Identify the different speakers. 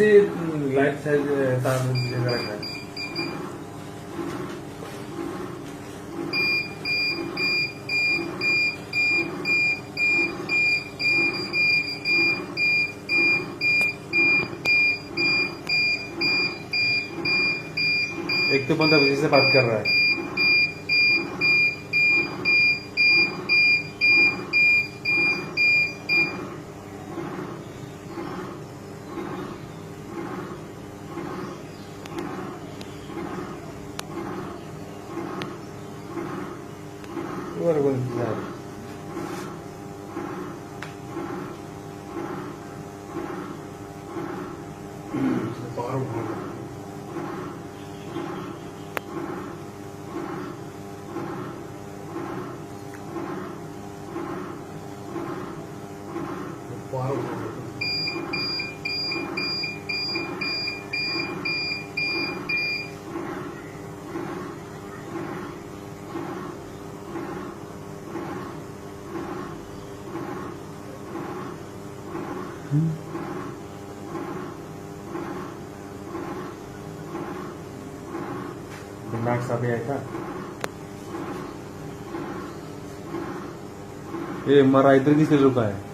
Speaker 1: ऐसे light size तार जगह रखा है। एक तो बंदा किसी से बात कर रहा है। और वो इंतजार दिमाग सा भी आया था। ये हमारा इधर किसने रुका है?